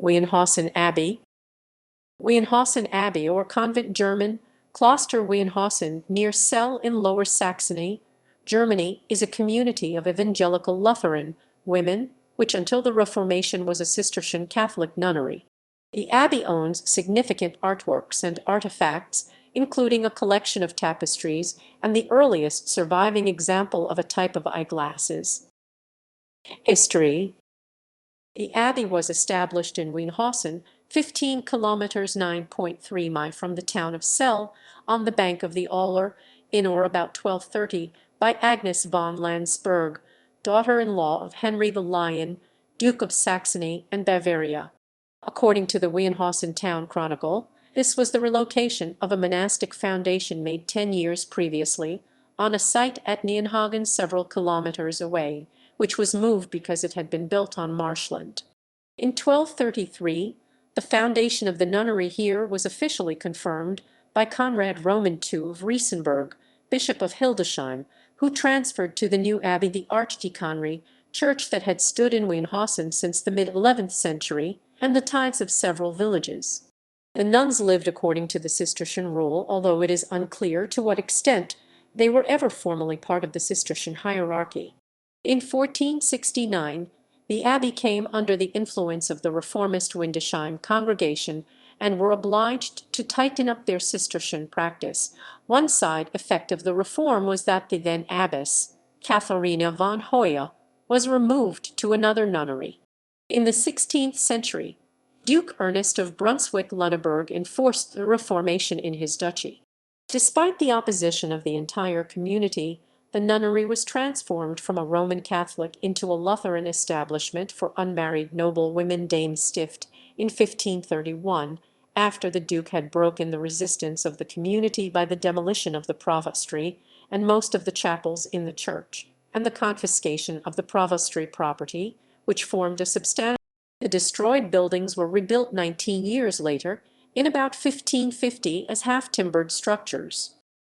Wienhausen Abbey. Wienhausen Abbey, or Convent German, Kloster Wienhausen, near Celle in Lower Saxony, Germany, is a community of Evangelical Lutheran women, which until the Reformation was a Cistercian Catholic nunnery. The abbey owns significant artworks and artifacts, including a collection of tapestries and the earliest surviving example of a type of eyeglasses. History. The abbey was established in Wienhausen, 15 kilometers (9.3 miles) from the town of Celle, on the bank of the Aller, in or about 1230, by Agnes von Landsberg, daughter-in-law of Henry the Lion, Duke of Saxony and Bavaria. According to the Wienhausen Town Chronicle, this was the relocation of a monastic foundation made 10 years previously, on a site at Nienhagen several kilometers away, which was moved because it had been built on marshland. In 1233, the foundation of the nunnery here was officially confirmed by Conrad Roman II of Riesenberg, Bishop of Hildesheim, who transferred to the new abbey the archdeaconry, church that had stood in Wienhausen since the mid-11th century, and the tithes of several villages. The nuns lived according to the Cistercian rule, although it is unclear to what extent they were ever formally part of the Cistercian hierarchy. In 1469, the abbey came under the influence of the reformist Windesheim congregation and were obliged to tighten up their Cistercian practice. One side effect of the reform was that the then abbess, Katharina von Hoya, was removed to another nunnery. In the 16th century, Duke Ernest of Brunswick-Lüneburg enforced the Reformation in his duchy. Despite the opposition of the entire community, the nunnery was transformed from a Roman Catholic into a Lutheran establishment for unmarried noble women Dame Stift in 1531, after the Duke had broken the resistance of the community by the demolition of the provostry and most of the chapels in the church, and the confiscation of the provostry property, which formed a substantial. The destroyed buildings were rebuilt 19 years later, in about 1550, as half-timbered structures.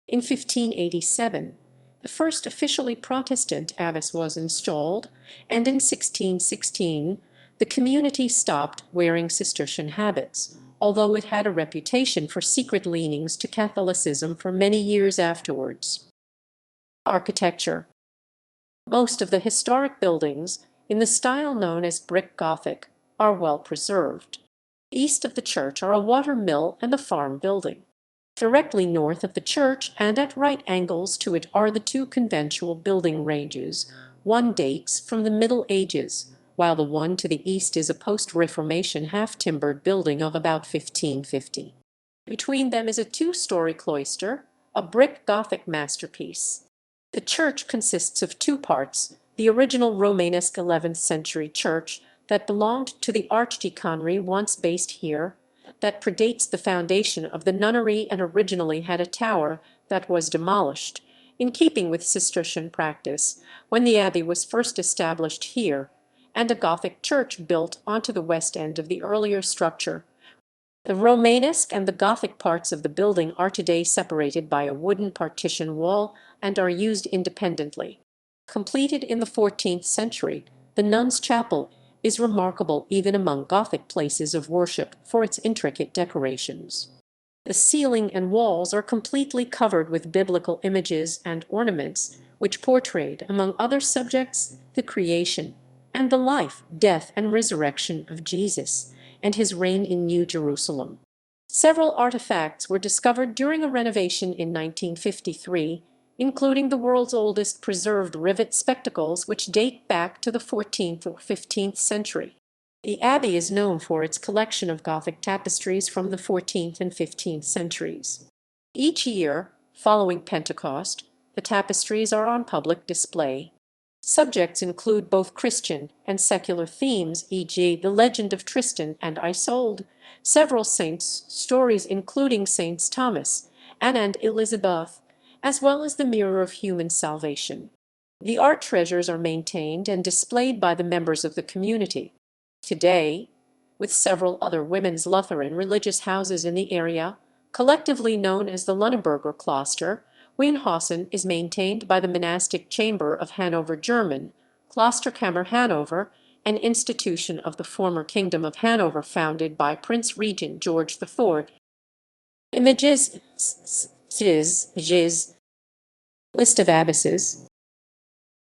In 1587, the first officially Protestant abbess was installed, and in 1616 the community stopped wearing Cistercian habits, although it had a reputation for secret leanings to Catholicism for many years afterwards. Architecture. Most of the historic buildings, in the style known as brick Gothic, are well preserved. East of the church are a water mill and a farm building. Directly north of the church and at right angles to it are the two conventual building ranges. One dates from the Middle Ages, while the one to the east is a post-Reformation half-timbered building of about 1550. Between them is a two-story cloister, a brick Gothic masterpiece. The church consists of two parts: the original Romanesque 11th century church that belonged to the archdeaconry once based here, that predates the foundation of the nunnery and originally had a tower that was demolished, in keeping with Cistercian practice, when the abbey was first established here, and a Gothic church built onto the west end of the earlier structure. The Romanesque and the Gothic parts of the building are today separated by a wooden partition wall and are used independently. Completed in the 14th century, the nuns' chapel is remarkable even among Gothic places of worship for its intricate decorations. The ceiling and walls are completely covered with biblical images and ornaments, which portrayed, among other subjects, the creation and the life, death, and resurrection of Jesus, and his reign in New Jerusalem. Several artifacts were discovered during a renovation in 1953, including the world's oldest preserved rivet spectacles, which date back to the 14th or 15th century. The abbey is known for its collection of Gothic tapestries from the 14th and 15th centuries. Each year, following Pentecost, the tapestries are on public display. Subjects include both Christian and secular themes, e.g. the legend of Tristan and Isolde, several saints' stories including Saints Thomas, Anne and Elizabeth, as well as the mirror of human salvation. The art treasures are maintained and displayed by the members of the community. Today, with several other women's Lutheran religious houses in the area, collectively known as the Lüneburger Kloster, Wienhausen is maintained by the monastic chamber of Hanover German, Klosterkammer Hanover, an institution of the former Kingdom of Hanover founded by Prince Regent George IV. Images. List of abbesses.